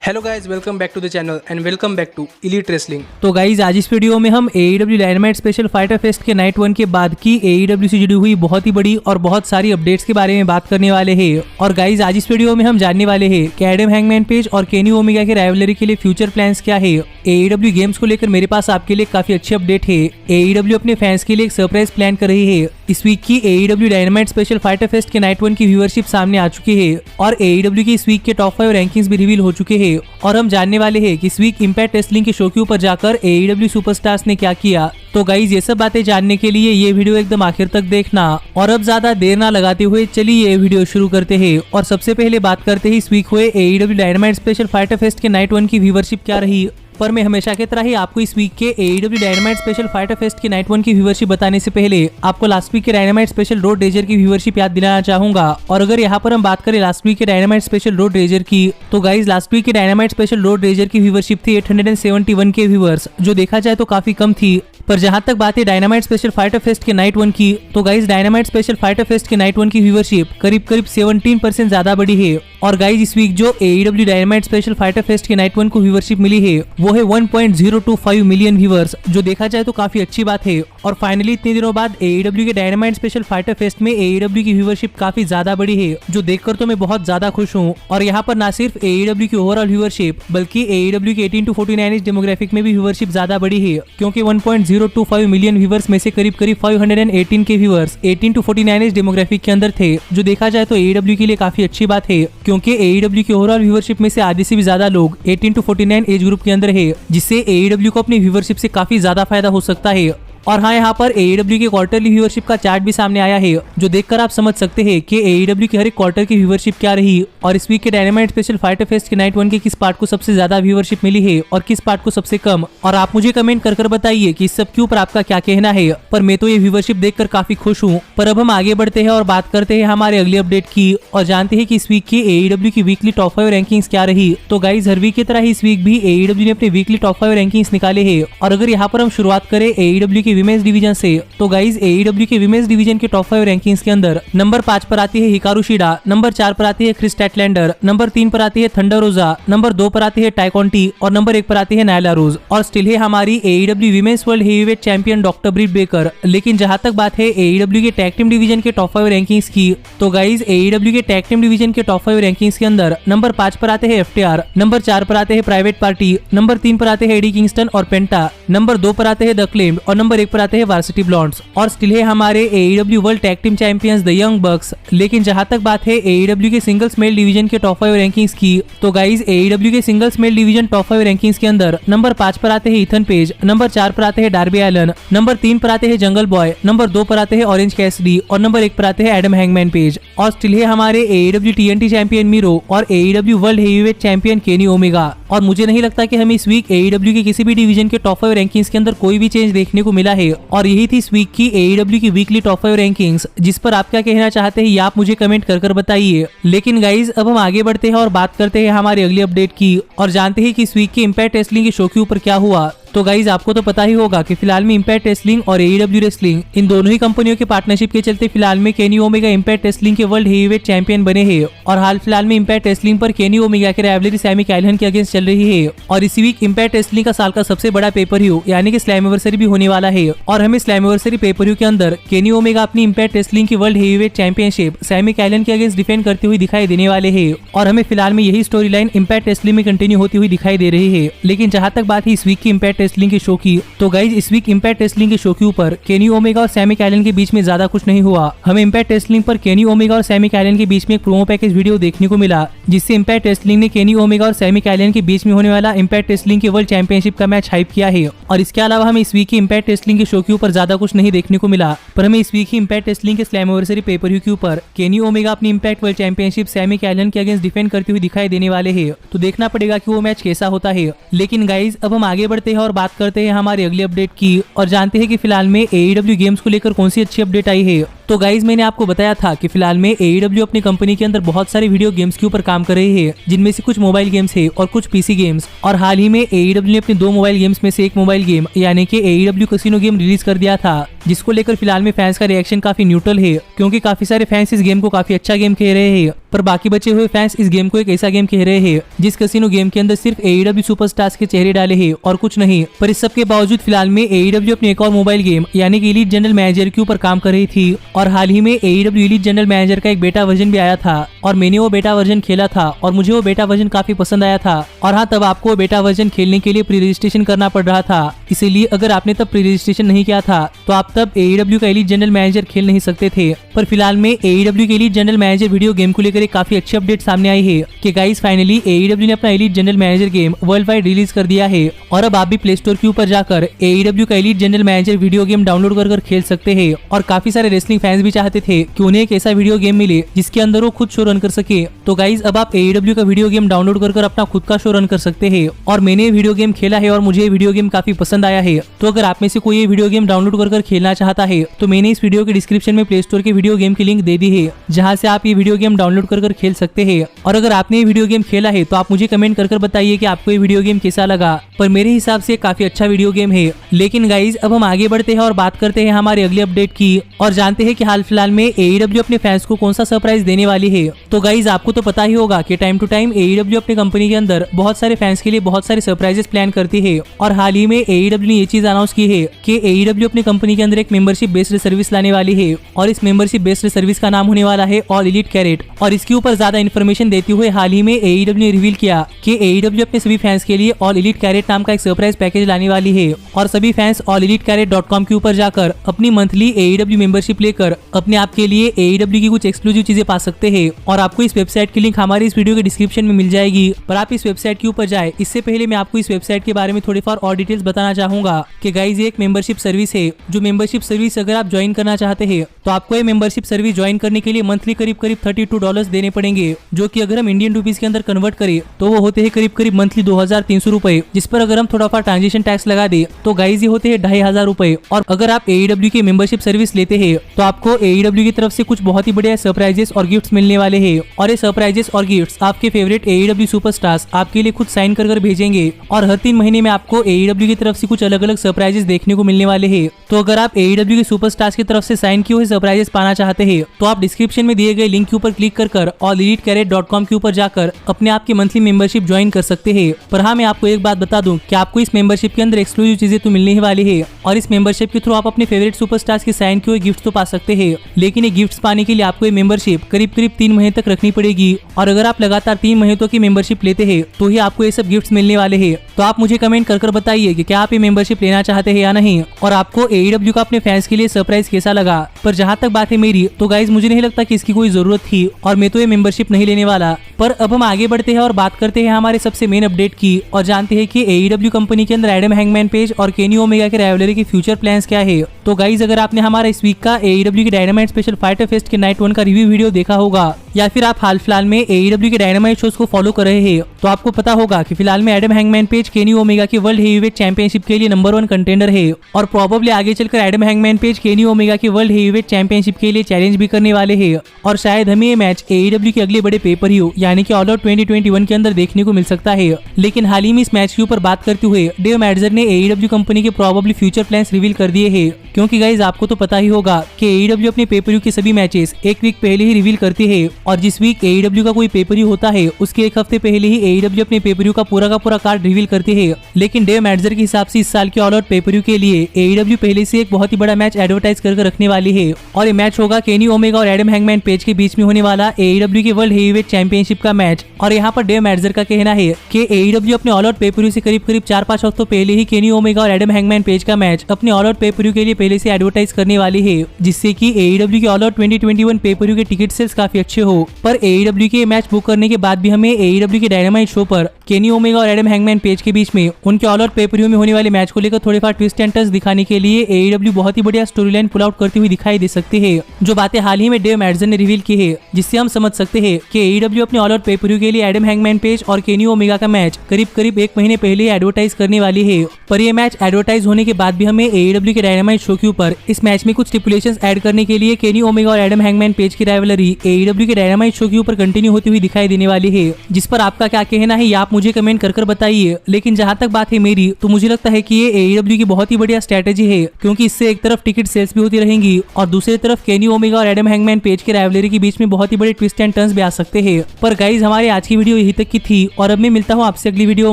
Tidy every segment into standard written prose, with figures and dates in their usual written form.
Hello guys, welcome back to the channel and welcome back to elite wrestling. तो guys आज इस video में हम AEW dynamite special fighter fest के night 1 के बाद की AEW से जुड़ी हुई बहुत ही बड़ी और बहुत सारी अपडेट्स के बारे में बात करने वाले हैं। और गाइज आज इस वीडियो में हम जानने वाले हैं कि एडम हैंगमैन पेज और केनी ओमेगा के राइवलरी के लिए फ्यूचर प्लान्स क्या है। AEW गेम्स को लेकर मेरे पास आपके लिए काफी अच्छी अपडेट है। AEW अपने फैंस के लिए एक सरप्राइज प्लान कर रही है। इस वीक की AEW dynamite special fighter fest के नाइट 1 की व्यूअरशिप सामने आ चुकी है और AEW की इस वीक के टॉप 5 रैंकिंग्स भी रिवील हो चुके हैं। और हम जानने वाले हैं कि इस वीक इंपैक्ट रेसलिंग के शो के ऊपर जाकर AEW सुपरस्टार्स ने क्या किया। तो गाइज ये सब बातें जानने के लिए ये वीडियो एकदम आखिर तक देखना। और अब ज्यादा देर ना लगाते हुए चलिए ये वीडियो शुरू करते हैं। और सबसे पहले बात करते हैं इस वीक हुए AEW dynamite special fighter fest के नाइट 1 की व्यूअरशिप क्या रही। पर मैं हमेशा की तरह ही आपको इस वीक के AEW dynamite special fighter fest के नाइट 1 की व्यूअरशिप बताने से पहले आपको लास्ट वीक के डायनामाइट स्पेशल रोड रेजर की व्यूअरशिप याद दिलाना चाहूंगा। और अगर यहाँ पर हम बात करें लास्ट वीक के डायनामाइट स्पेशल रोड रेजर की, तो गाइज लास्ट वीक के डायनामाइट स्पेशल रोड रेजर की व्यूअरशिप थी 871 के व्यूअर्स, जो देखा जाए तो काफी कम थी। पर जहां तक बात है डायनामाइट स्पेशल फाइटर फेस्ट के नाइट 1 की, तो guys dynamite special fighter fest के नाइट 1 की व्यूअरशिप करीब 17% ज्यादा बढ़ी है। और गाइज इस वीक जो AEW dynamite special fighter fest के नाइट 1 को व्यूअरशिप मिली है वो है 1.025 मिलियन व्यूअर्स, जो देखा जाए तो काफी अच्छी बात है। और फाइनली इतने दिनों बाद AEW के डायनामाइट स्पेशल फाइटर फेस्ट में AEW की व्यूअरशिप काफी ज्यादा बढ़ी है, जो देखकर तो मैं बहुत ज्यादा खुश हूँ। और यहाँ पर न सिर्फ AEW की ओवरऑल व्यूअरशिप बल्कि AEW के 18 to 49 एज डेमोग्राफिक में भी व्यूअरशिप ज्यादा बढ़ी है, क्योंकि 1.025 मिलियन व्यूअर्स में से करीब 518 के व्यूअर्स 18 to 49 एज डेमोग्राफिक के अंदर थे, जो देखा जाए तो AEW के लिए काफी अच्छी बात है, क्योंकि AEW की ओवरऑल व्यूअरशिप में से आधे से भी ज्यादा लोग 18 to 49 एज ग्रुप के अंदर है, जिससे AEW को अपनी व्यूअरशिप से काफी ज्यादा फायदा हो सकता है। और हाँ, यहाँ पर AEW के क्वार्टरली व्यूअरशिप का चार्ट भी सामने आया है, जो देखकर आप समझ सकते हैं कि AEW की हर एक क्वार्टर की व्यूअरशिप क्या रही और इस वीक के डायनामाइट स्पेशल फाइटर फेस्ट के नाइट 1 के किस पार्ट को सबसे ज्यादा व्यूअरशिप मिली है और किस पार्ट को सबसे कम। और आप मुझे कमेंट कर बताइए कि इस सब के ऊपर आपका क्या कहना है। पर मैं तो ये व्यूअरशिप देखकर काफी खुश हूँ। पर अब हम आगे बढ़ते हैं और बात करते हैं हमारे अगली अपडेट की और जानते हैं कि इस वीक की AEW की वीकली टॉप 5 रैंकिंग्स क्या रही। तो गाइज हर वीक की तरह इस वीक भी AEW ने अपने वीकली टॉप 5 रैंकिंग्स निकाले हैं। और अगर यहाँ पर हम शुरुआत करें AEW के विमेंस डिवीजन से, तो गाइज AEW के विमेंस डिवीजन के टॉप 5 रैंकिंग्स के अंदर नंबर 5 पर आती है हिकारू शिडा, नंबर 4 पर आती है क्रिस स्टैटलैंडर, नंबर 3 पर आती है थंडर रोजा, नंबर 2 पर आती है टाई कॉन्टी और नंबर 1 पर आती है नायला रोज। और स्टिल है हमारी AEW women's world heavyweight champion doctor Britt Baker. लेकिन जहां तक बात है AEW के टैग टीम डिवीजन के टॉप 5 रैंकिंग्स की, तो गाइज AEW के टैग टीम डिवीजन के टॉप 5 रैंकिंग्स के अंदर नंबर 5 पर आते हैं FTR, नंबर 4 पर आते हैं प्राइवेट पार्टी, नंबर 3 पर आते हैं एडी किंगस्टन और पेंटा, नंबर 2 पर आते हैं द क्लेम्ड और नंबर 1 पर आते हैं वार्सिटी ब्लॉन्ड्स। और स्टिल है हमारे AEW world tag team champions the Young Bucks. लेकिन जहां तक बात है AEW के सिंगल्स मेल डिवीजन के टॉप 5 रैंकिंग्स की, तो गाइज AEW के singles male division top 5 rankings के अंदर नंबर 5 पर आते हैं ईथन पेज, नंबर 4 पर आते हैं डार्बी एलन, नंबर 3 पर आते हैं जंगल बॉय, नंबर 2 पर आते हैं ऑरेंज कैसिडी और नंबर 1 पर आते हैं एडम हैंगमैन पेज। और स्टिल है हमारे AEW TNT चैंपियन मीरो और AEW world heavyweight champion Kenny Omega. और मुझे नहीं लगता कि हमें इस वीक AEW के किसी भी डिवीजन के टॉप 5 रैंकिंग्स के अंदर कोई भी चेंज देखने को मिला है। और यही थी इस वीक की AEW की वीकली टॉप 5 रैंकिंग्स, जिस पर आप क्या कहना चाहते हैं ये आप मुझे कमेंट कर बताइए। लेकिन गाइज अब हम आगे बढ़ते हैं और बात करते हैं हमारी अगली अपडेट की और जानते हैं कि इस वीक के इंपैक्ट रेसलिंग के शो के ऊपर क्या हुआ। तो गाइज आपको तो पता ही होगा कि फिलहाल में इंपैक्ट रेसलिंग और AEW रेसलिंग इन दोनों ही कंपनियों के पार्टनरशिप के चलते फिलहाल में केनी ओमेगा इंपैक्ट रेसलिंग के वर्ल्ड हेवीवेट चैंपियन बने हैं। और हाल फिलहाल में इंपैक्ट रेसलिंग पर केनी ओमेगा के राइवलरी सैमी कैल्हन के अगेंस्ट चल रही है। और इसी वीक इंपैक्ट रेसलिंग का साल का सबसे बड़ा पेपर व्यू यानी कि स्लैमवर्सरी भी होने वाला है। और हमें स्लैमवर्सरी पेपर व्यू के अंदर केनी ओमेगा अपनी इंपैक्ट रेसलिंग की वर्ल्ड हेवीवेट चैंपियनशिप सैमी कैल्हन के अगेंस्ट डिफेंड करते हुए दिखाई देने वाले हैं। और हमें फिलहाल में यही स्टोरी लाइन इंपैक्ट रेसलिंग में कंटिन्यू होती हुई दिखाई दे रही है। लेकिन जहां तक बात है इस वीक की इंपैक्ट रेसलिंग के शो की, तो गाइज इस वीक इंपैक्ट रेसलिंग के शो के ऊपर केनी ओमेगा और सैमी कैल्हन के बीच में ज्यादा कुछ नहीं हुआ। हमें इंपैक्ट रेसलिंग पर केनी ओमेगा और सैमी कैल्हन के बीच में एक प्रोमो पैकेज वीडियो देखने को मिला, जिससे इंपैक्ट रेसलिंग ने केनी ओमेगा और सैमी कैल्हन के बीच में होने वाला इंपैक्ट रेसलिंग के वर्ल्ड चैंपियनशिप का मैच हाइप किया है। और इसके अलावा हमें इस वीक की इंपैक्ट रेसलिंग के शो के ऊपर ज्यादा कुछ नहीं देखने को मिला। पर हमें इस वीक ही इंपैक्ट रेसलिंग के स्लैमवर्सरी पेपर व्यू के ऊपर केनी ओमेगा अपनी इंपैक्ट वर्ल्ड चैंपियनशिप सैमी कैल्हन के अगेंस्ट डिफेंड करते हुए दिखाई देने वाले हैं। तो देखना पड़ेगा कि वो मैच कैसा होता है। लेकिन गाइज अब हम आगे बढ़ते हैं और बात करते हैं हमारी अगली अपडेट की और जानते हैं कि फिलहाल में AEW गेम्स को लेकर कौन सी अच्छी अपडेट आई है। तो गाइज मैंने आपको बताया था कि फिलहाल में AEW अपनी कंपनी के अंदर बहुत सारे वीडियो गेम्स के ऊपर काम कर रही है, जिनमें से कुछ मोबाइल गेम्स है और कुछ पीसी गेम्स। और हाल ही में AEW ने अपने 2 मोबाइल गेम्स में से एक मोबाइल गेम यानी कि AEW कैसीनो गेम रिलीज कर दिया था, जिसको लेकर फिलहाल में फैंस का रिएक्शन काफी न्यूट्रल है, क्योंकि काफी सारे फैंस इस गेम को काफी अच्छा गेम कह रहे हैं, पर बाकी बचे हुए फैंस इस गेम को एक ऐसा गेम कह रहे हैं जिस कैसीनो गेम के अंदर सिर्फ AEW सुपरस्टार्स के चेहरे डाले हैं और कुछ नहीं। पर इस सब के बावजूद फिलहाल में AEW अपनी एक और मोबाइल गेम यानी कि एलीट जनरल मैनेजर के ऊपर काम कर रही थी, और हाल ही में AEW एलीट जनरल मैनेजर का एक बेटा वर्जन भी आया था, और मैंने वो बेटा वर्जन खेला था और मुझे वो बेटा वर्जन काफी पसंद आया था। और हाँ, तब आपको बेटा वर्जन खेलने के लिए प्री रजिस्ट्रेशन करना पड़ रहा था, इसीलिए अगर आपने तब प्री रजिस्ट्रेशन नहीं किया था तो आप तब AEW का एलीट जनरल मैनेजर खेल नहीं सकते थे। पर फिलहाल में AEW के elite general manager video game को लेकर एक काफी अच्छी अपडेट सामने आई है कि गाइस फाइनली AEW ने अपना elite general manager game world wide release कर दिया है, और अब आप भी प्ले स्टोर के ऊपर जाकर AEW का elite general manager video game download कर खेल सकते हैं। और काफी सारे रेसलिंग फैंस भी चाहते थे कि उन्हें एक ऐसा वीडियो गेम मिले जिसके अंदर वो खुद शो रन कर सके। तो गाइज अब आप AEW का वीडियो गेम डाउनलोड कर अपना खुद का शो रन कर सकते हैं। और मैंने ये वीडियो गेम खेला है और मुझे ये वीडियो गेम काफी पसंद आया है। तो अगर आप में से कोई ये वीडियो गेम डाउनलोड कर खेलना चाहता है तो मैंने इस वीडियो के डिस्क्रिप्शन में प्ले स्टोर के वीडियो गेम की लिंक दे दी है, जहाँ से आप ये वीडियो गेम डाउनलोड कर खेल सकते हैं। और अगर आपने ये वीडियो गेम खेला है तो आप मुझे कमेंट कर बताइए कि आपको ये वीडियो गेम कैसा लगा। पर मेरे हिसाब से काफी अच्छा वीडियो गेम है। लेकिन गाइज अब हम आगे बढ़ते हैं और बात करते हैं हमारे अगले अपडेट की, और जानते हैं कि हाल फिलहाल में AEW अपने फैंस को कौन सा सरप्राइज देने वाली है। तो गाइज आपको तो पता ही होगा कि टाइम टू टाइम AEW अपनी कंपनी के अंदर बहुत सारे फैंस के लिए बहुत सारे सरप्राइजेस प्लान करती है, और हाल ही में AEW ने ये चीज अनाउंस की है कि AEW अपनी कंपनी के अंदर एक मेंबरशिप बेस्ड सर्विस लाने वाली है, और इस मेंबरशिप बेस्ड सर्विस का नाम होने वाला है ऑल एलीट कैरेट। और इसके ऊपर ज्यादा इन्फॉर्मेशन देते हुए हाल ही में AEW ने रिवील किया कि AEW अपने सभी फैंस के लिए ऑल एलीट कैरेट नाम का एक सरप्राइज पैकेज लाने वाली है, और सभी फैंस allelitcarrot.com के ऊपर जाकर अपनी मंथली AEW मेंबरशिप लेकर अपने आप के लिए AEW की कुछ एक्सक्लूसिव चीजें पा सकते हैं। और आपको इस वेबसाइट की लिंक हमारे इस वीडियो के डिस्क्रिप्शन में मिल जाएगी, पर आप इस वेबसाइट के ऊपर जाए इससे पहले मैं आपको इस वेबसाइट के बारे में थोड़ी और डिटेल्स बताना चाहूंगा कि गाइज ये एक मेंबरशिप सर्विस है। जो मेंबरशिप सर्विस अगर आप ज्वाइन करना चाहते हैं तो आपको ये मेंबरशिप सर्विस ज्वाइन करने के लिए मंथली करीब $32 देने पड़ेंगे, जो कि अगर हम इंडियन रुपीज के अंदर कन्वर्ट करें तो वो होते हैं करीब मंथली 2300 रुपए, जिस पर अगर हम थोड़ा ट्रांजेक्शन टैक्स लगा दे तो गाइज ये होते हैं 2500 रुपए। और अगर आप AEW की मेंबरशिप सर्विस लेते हैं तो आपको AEW की तरफ से कुछ बहुत ही बढ़िया सरप्राइजेस और गिफ्ट्स मिलने वाले हैं, और ये सरप्राइजेस और गिफ्ट्स आपके फेवरेट AEW सुपरस्टार्स आपके लिए खुद साइन कर भेजेंगे, और हर 3 महीने में आपको AEW की तरफ से कुछ अलग अलग सरप्राइजेस देखने को मिलने वाले हैं। तो अगर आप AEW के सुपरस्टार्स की तरफ से साइन किए हुए सरप्राइजेस पाना चाहते हैं तो आप डिस्क्रिप्शन में दिए गए लिंक के ऊपर क्लिक कर allelitcarrot.com के ऊपर जाकर अपने आप की मंथली मेंबरशिप ज्वाइन कर सकते हैं। पर हाँ, मैं आपको एक बात बता दूं कि आपको इस मेंबरशिप के अंदर एक्सक्लूसिव चीजें तो मिलने ही वाली है, और इस मेंबरशिप के थ्रू आप अपने फेवरेट सुपरस्टार्स के साइन किए हुए गिफ्ट तो पा सकते हैं। लेकिन ये गिफ्ट्स पाने के लिए आपको ये मेंबरशिप करीब 3 महीने तक रखनी पड़ेगी, और अगर आप लगातार 3 महीनों की मेंबरशिप लेते हैं तो ही आपको ये सब गिफ्ट्स मिलने वाले हैं। तो आप मुझे कमेंट कर बताइए कि क्या आप ये मेंबरशिप लेना चाहते हैं या नहीं, और आपको AEW का अपने फैंस के लिए सरप्राइज कैसा लगा। पर जहाँ तक बात है मेरी, तो गाइज मुझे नहीं लगता कि इसकी कोई जरूरत थी, और मैं तो ये मेंबरशिप नहीं लेने वाला। पर अब हम आगे बढ़ते हैं और बात करते हैं हमारे सबसे मेन अपडेट की, और जानते हैं कि AEW कंपनी के अंदर एडम हैंगमैन पेज और केनी ओमेगा के राइवलरी के फ्यूचर प्लान्स क्या है। तो गाइज अगर आपने हमारा इस वीक का AEW के डायनामाइट स्पेशल फाइटर फेस्ट के नाइट 1 का रिव्यू वीडियो देखा होगा, या फिर आप हाल फिलहाल में AEW के डायनामाइट शोज को फॉलो कर रहे हैं, तो आपको पता होगा कि फिलहाल में Adam hangman page Kenny Omega की वर्ल्ड हेवीवेट चैंपियनशिप के लिए नंबर 1 कंटेंडर है, और प्रोबेबली आगे चलकर Adam hangman page Kenny Omega की वर्ल्ड हेवीवेट चैंपियनशिप के लिए चैलेंज भी करने वाले हैं। और शायद हमें ये मैच AEW के अगले बड़े पेपर व्यू यानी कि ऑल आउट 2021 के अंदर देखने को मिल सकता है। लेकिन हाल ही में इस मैच के ऊपर बात करते हुए डेव मैडजर ने AEW कंपनी के प्रोबेबली फ्यूचर प्लान्स रिवील कर दिए हैं, क्योंकि गाइज आपको तो पता ही होगा कि AEW अपने पेपर व्यू के सभी मैचेस एक वीक पहले ही रिवील करती है, और जिस वीक AEW का कोई पेपर व्यू होता है उसके एक हफ्ते पहले ही AEW अपने पेपर व्यू का पूरा कार्ड रिवील करती है। लेकिन डेव मैडजर के हिसाब से इस साल के ऑल आउट पेपर व्यू के लिए AEW पहले से एक बहुत ही बड़ा मैच एडवर्टाइज करके रखने वाली है, और ये मैच होगा केनी ओमेगा और एडम हैंगमैन पेज के बीच में होने वाला AEW के वर्ल्ड हेवीवेट चैंपियनशिप का मैच। और यहाँ पर डेव मैडजर का कहना है कि AEW अपने ऑल आउट पेपर व्यू से करीब 4-5 हफ्तों पहले ही केनी ओमेगा और एडम हैंगमैन पेज का मैच अपने ऑल आउट पेपर व्यू के लिए पहले से एडवर्टाइज करने वाली है, जिससे कि AEW के ऑल आउट 2021 पेपर व्यू के टिकट सेल्स काफी अच्छे हो। पर AEW के मैच बुक करने के बाद भी हमें AEW के डायनामाइट शो पर केनी ओमेगा और एडम हैंगमैन पेज के बीच में उनके ऑल आउट पेपर व्यू में होने वाले मैच को लेकर थोड़े ट्विस्ट एंड टर्न्स दिखाने के लिए AEW बहुत ही बढ़िया स्टोरी लाइन पुल आउट करती हुई दिखाई दे सकती है, जो बातें हाल ही में डेव मैडजर ने रिवील की है, जिससे हम समझ सकते हैं कि AEW अपने ऑल आउट पेपर व्यू के लिए एडम हैंगमैन पेज और केनी ओमेगा का मैच करीब 1 महीने पहले एडवर्टाइज करने वाली है। पर यह मैच एडवर्टाइज होने के बाद भी हमें AEW के डायनामाइट शो शो के ऊपर इस मैच में कुछ स्टिपुलेशंस ऐड करने के लिए केनी ओमेगा और एडम हैंगमैन पेज की राइवलरी AEW के डायनामाइट शो के ऊपर कंटिन्यू होती हुई दिखाई देने वाली है, जिस पर आपका क्या कहना है ये आप मुझे कमेंट कर बताइए। लेकिन जहां तक बात है मेरी, तो मुझे लगता है कि ये AEW की बहुत ही बढ़िया स्ट्रेटेजी है, क्योंकि इससे एक तरफ टिकट सेल्स भी होती रहेंगी और दूसरी तरफ केनी ओमेगा और एडम हैंगमैन पेज के राइवलरी के बीच में बहुत ही बड़े ट्विस्ट एंड टर्न्स भी आ सकते हैं। पर गाइज हमारे आज की वीडियो यही तक की थी और अब मैं मिलता हूँ आपसे अगली वीडियो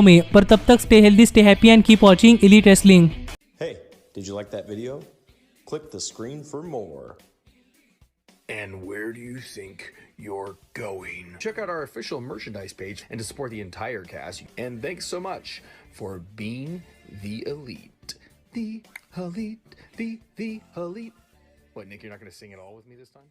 में, पर तब तक stay healthy, stay happy and keep watching elite wrestling. Hey, did you like that video? Click the screen for more. And where do you think you're going? Check out our official merchandise page and to support the entire cast. And thanks so much for being the elite. The elite, the elite. What, Nick, you're not going to sing it all with me this time?